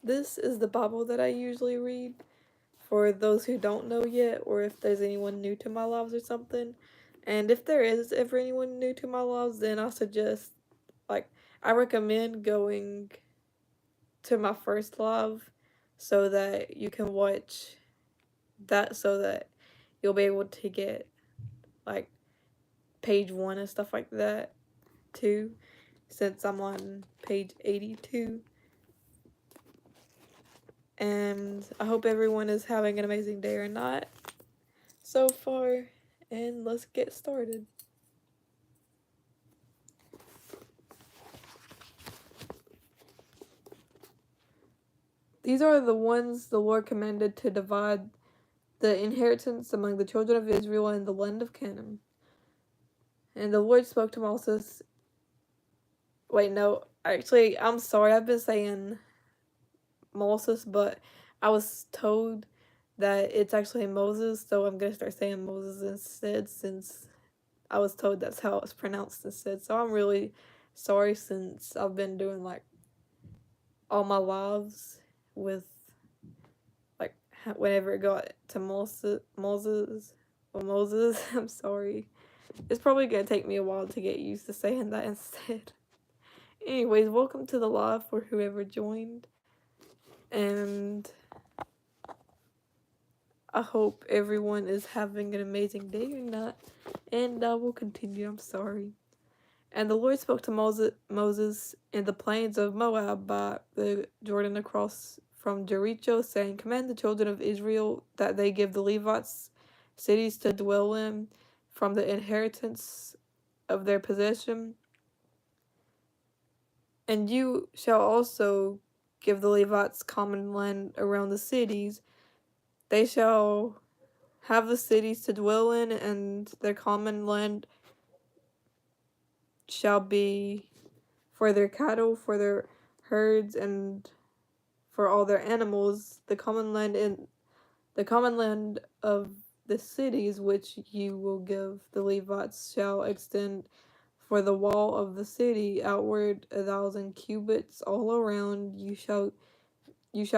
This is the Bible that I usually read for those who don't know yet, or if there's anyone new to my lives or something. And if there is ever anyone new to my lives, then I suggest, like, I recommend going to my first live so that you can watch that, so that you'll be able to get, like, page 1 and stuff like that, too, since I'm on page 82. And I hope everyone is having an amazing day or not so far. And let's get started. These are the ones the Lord commanded to divide the inheritance among the children of Israel in the land of Canaan. And the Lord spoke to Moses. Wait, no, actually, I'm sorry, I've been saying Moses, but I was told that it's actually Moses, so I'm gonna start saying Moses instead, since I was told that's how it's pronounced instead. So I'm really sorry, since I've been doing, like, all my lives with, like, whenever it got to Moses, I'm sorry. It's probably gonna take me a while to get used to saying that instead. Anyways, welcome to the live for whoever joined, and I hope everyone is having an amazing day or not, and I will continue. I'm sorry. And the Lord spoke to Moses in the plains of Moab by the Jordan across from Jericho, saying, "Command the children of Israel that they give the Levites cities to dwell in from the inheritance of their possession. And you shall also give the Levites common land around the cities. They shall have the cities to dwell in, and their common land shall be for their cattle, for their herds, and for all their animals. The common land of the cities which you will give the Levites shall extend for the wall of the city outward 1,000 cubits all around. You shall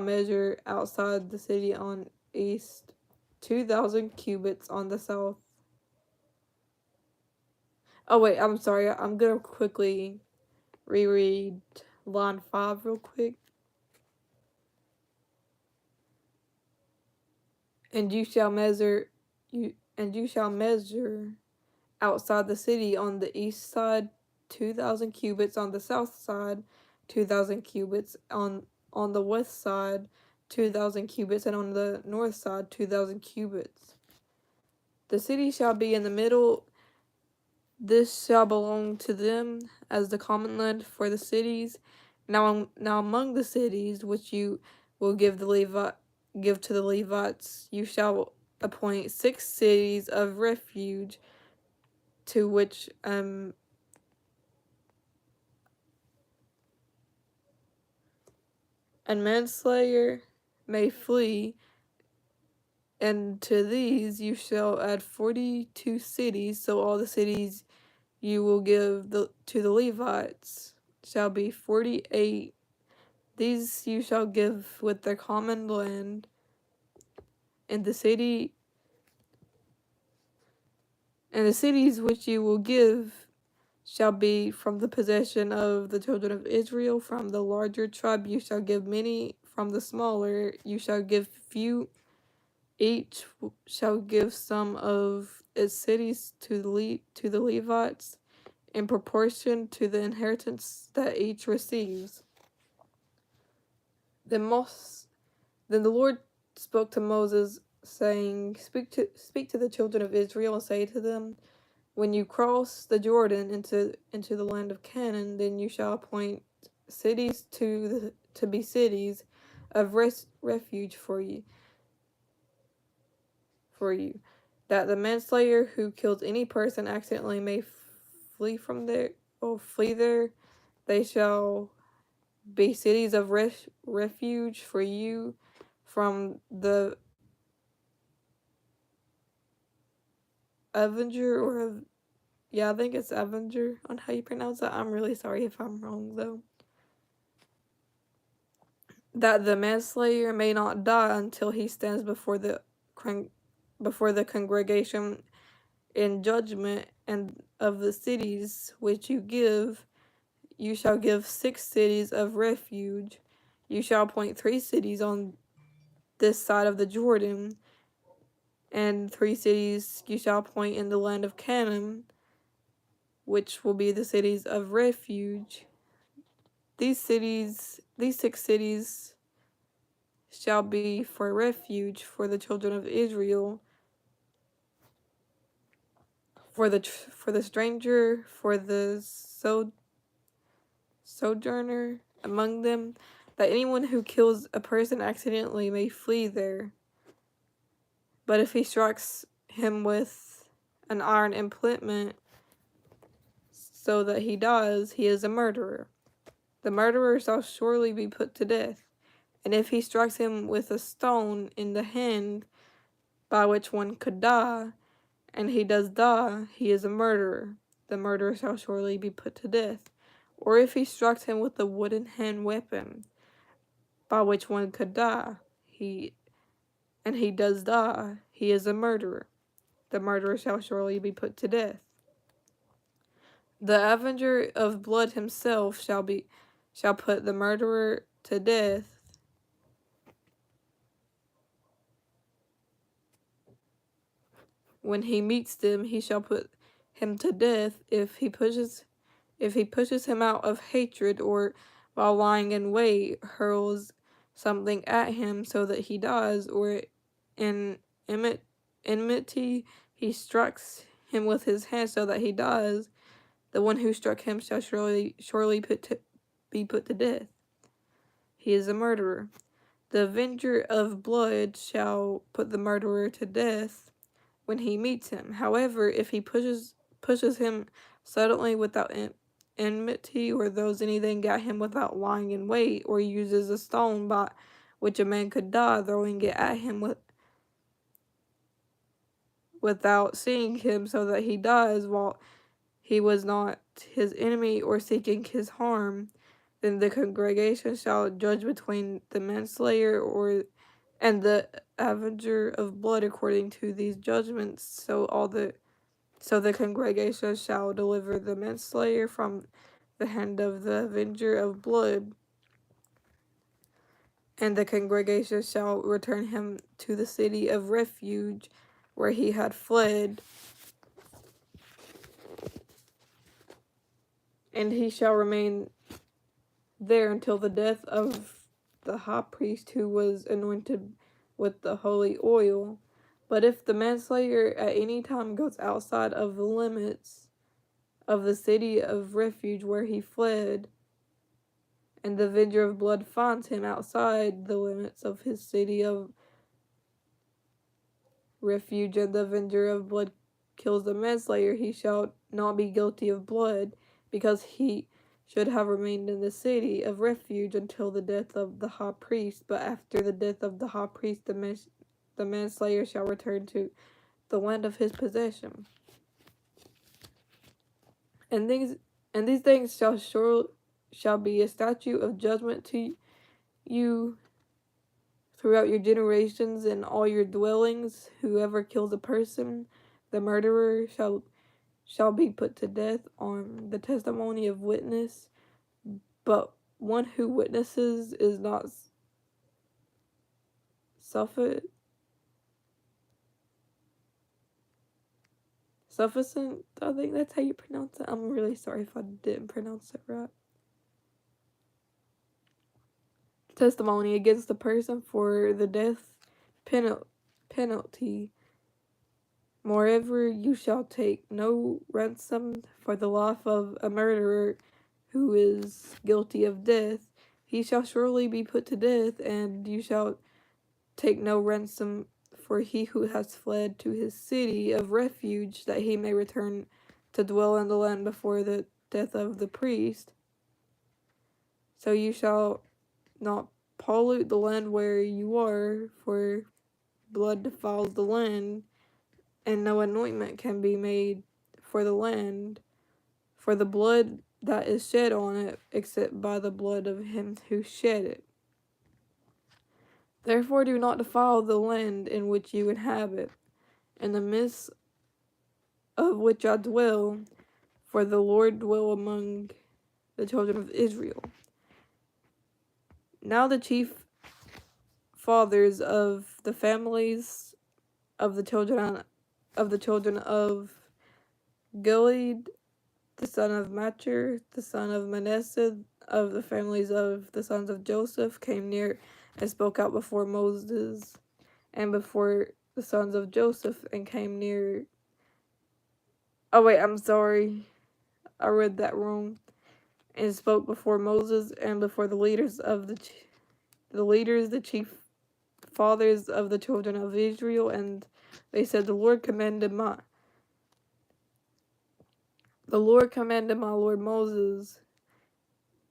measure outside the city on east 2,000 cubits on the south." Oh wait, I'm sorry. I'm gonna quickly reread line 5 real quick. And you shall measure outside the city on the east side 2,000 cubits, on the south side 2,000 cubits, on the west side 2,000 cubits, and on the north side 2,000 cubits. The city shall be in the middle. This shall belong to them as the common land for the cities. Now among the cities which you will give to the Levites, you shall appoint 6 cities of refuge, to which a manslayer may flee, and to these you shall add 42 cities. So all the cities you will give to the Levites shall be 48. These you shall give with their common land, and the cities which you will give shall be from the possession of the children of Israel. From the larger tribe you shall give many, from the smaller you shall give few. Each shall give some of its cities to the Levites in proportion to the inheritance that each receives. Then the Lord spoke to Moses, saying, Speak to the children of Israel and say to them, when you cross the Jordan into the land of Canaan, then you shall appoint cities to be cities of refuge for you, that the manslayer who kills any person accidentally may flee there. They shall be cities of refuge for you from the Avenger, or yeah, I think it's Avenger on how you pronounce it. I'm really sorry if I'm wrong though. that the manslayer may not die until he stands before the congregation in judgment. And of the cities which you shall give 6 cities of refuge. You shall appoint 3 cities on this side of the Jordan, and 3 cities you shall appoint in the land of Canaan, which will be the cities of refuge. These 6 cities shall be for refuge for the children of Israel, for the stranger, for the sojourner among them, that anyone who kills a person accidentally may flee there. But if he strikes him with an iron implement so that he dies, he is a murderer. The murderer shall surely be put to death. And if he strikes him with a stone in the hand, by which one could die, and he does die, he is a murderer. The murderer shall surely be put to death. Or if he strikes him with a wooden hand weapon, by which one could die, and he does die, he is a murderer. The murderer shall surely be put to death. The avenger of blood himself shall put the murderer to death. When he meets them, he shall put him to death if he pushes him out of hatred, or while lying in wait hurls something at him so that he dies, or in enmity he strikes him with his hand so that he dies. The one who struck him shall surely be put to death. He is a murderer. The avenger of blood shall put the murderer to death when he meets him. However, if he pushes him suddenly without enmity, or throws anything at him without lying in wait, or uses a stone by which a man could die, throwing it at him without seeing him so that he dies while he was not his enemy or seeking his harm, then the congregation shall judge between the manslayer and the avenger of blood according to these judgments. So the congregation shall deliver the manslayer from the hand of the avenger of blood, and the congregation shall return him to the city of refuge where he had fled, and he shall remain there until the death of the high priest who was anointed with the holy oil. But if the manslayer at any time goes outside of the limits of the city of refuge where he fled, and the avenger of blood finds him outside the limits of his city of refuge, and the avenger of blood kills the manslayer, he shall not be guilty of blood, because he should have remained in the city of refuge until the death of the high priest. But after the death of the high priest, the manslayer shall return to the land of his possession. And these things shall be a statute of judgment to you throughout your generations and all your dwellings. Whoever kills a person, the murderer shall be put to death on the testimony of witness. But one who witnesses is not sufficient. I think that's how you pronounce it. I'm really sorry if I didn't pronounce it right. Testimony against the person for the death penalty. Moreover, you shall take no ransom for the life of a murderer who is guilty of death. He shall surely be put to death, and you shall take no ransom for he who has fled to his city of refuge, that he may return to dwell in the land before the death of the priest. So you shall not pollute the land where you are, for blood defiles the land, and no anointment can be made for the land, for the blood that is shed on it, except by the blood of him who shed it. Therefore do not defile the land in which you inhabit, in the midst of which I dwell, for the Lord dwell among the children of Israel. Now the chief fathers of the families of the children of Gilead, the son of Machir, the son of Manasseh, of the families of the sons of Joseph, came near and spoke out before Moses and before the sons of Joseph, and came near. Oh wait, I'm sorry, I read that wrong. And spoke before Moses and before the leaders of the chief fathers of the children of Israel, and they said, the Lord commanded my Lord Moses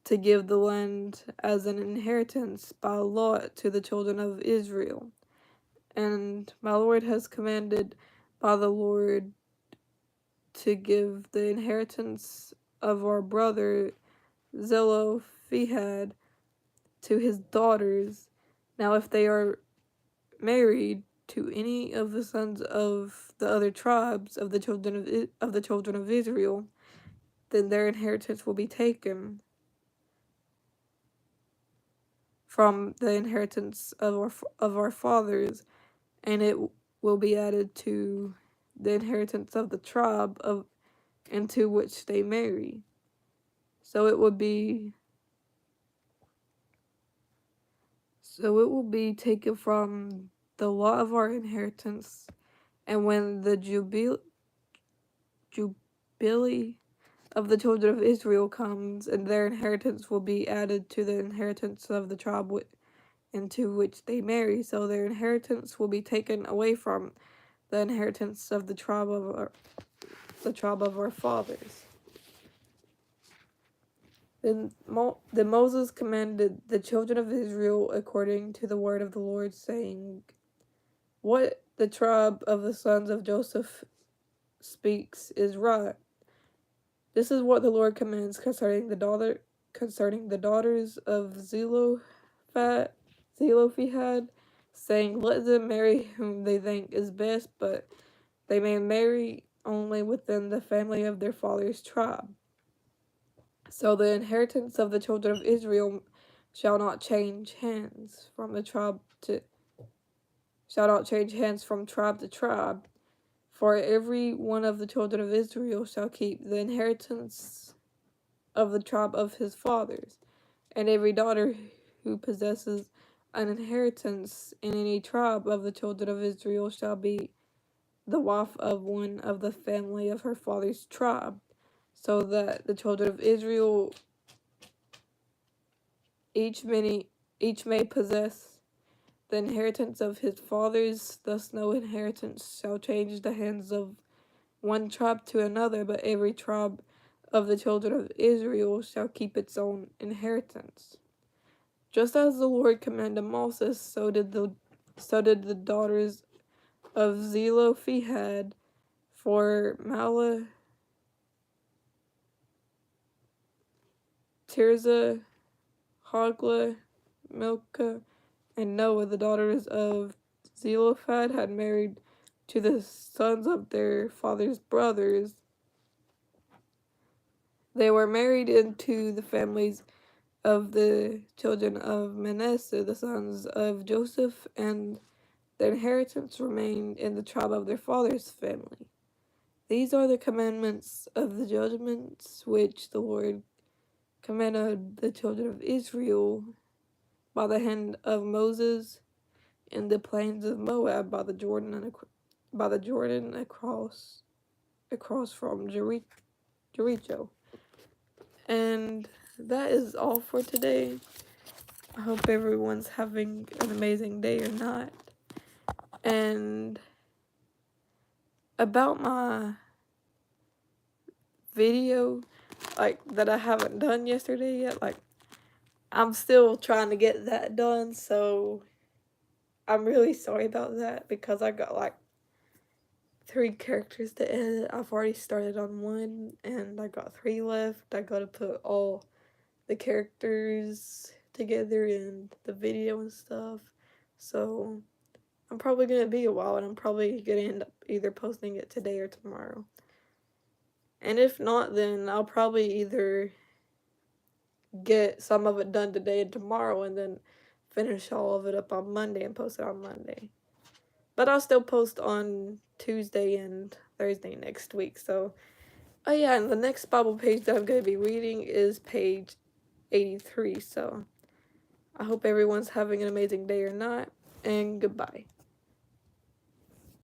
to give the land as an inheritance by lot to the children of Israel. And my Lord has commanded by the Lord to give the inheritance of our brother Zelophehad to his daughters. Now if they are married to any of the sons of the other tribes of the children of Israel, then their inheritance will be taken from the inheritance of our fathers, and it will be added to the inheritance of the tribe of into which they marry. So it will be taken from the lot of our inheritance, and when the jubilee of the children of Israel comes, and their inheritance will be added to the inheritance of the tribe into which they marry. So their inheritance will be taken away from the inheritance of the tribe of our fathers. Then Moses commanded the children of Israel according to the word of the Lord, saying, what the tribe of the sons of Joseph speaks is right. This is what the Lord commands concerning the daughters of Zelophehad, saying, let them marry whom they think is best, but they may marry only within the family of their father's tribe. So the inheritance of the children of Israel shall not change hands from tribe to tribe. For every one of the children of Israel shall keep the inheritance of the tribe of his fathers, and every daughter who possesses an inheritance in any tribe of the children of Israel shall be the wife of one of the family of her father's tribe, so that the children of Israel each may possess the inheritance of his fathers. Thus no inheritance shall change the hands of one tribe to another, but every tribe of the children of Israel shall keep its own inheritance. Just as the Lord commanded Moses, so did the daughters of Zelophehad, for Mahlah, Tirzah, Hoglah, Milcah, and Noah, the daughters of Zelophehad, had married to the sons of their father's brothers. They were married into the families of the children of Manasseh, the sons of Joseph, and their inheritance remained in the tribe of their father's family. These are the commandments of the judgments which the Lord commanded the children of Israel by the hand of Moses in the plains of Moab by the Jordan across from Jericho. And that is all for today. I hope everyone's having an amazing day or not. And about my video, that I haven't done yesterday yet, I'm still trying to get that done, so I'm really sorry about that, because I got 3 characters to edit. I've already started on 1, and I got 3 left. I gotta put all the characters together in the video and stuff. So I'm probably going to be a while, and I'm probably going to end up either posting it today or tomorrow. And if not, then I'll probably either get some of it done today and tomorrow, and then finish all of it up on Monday and post it on Monday. But I'll still post on Tuesday and Thursday next week. So, oh yeah, and the next Bible page that I'm going to be reading is page 83. So, I hope everyone's having an amazing day or not, and goodbye.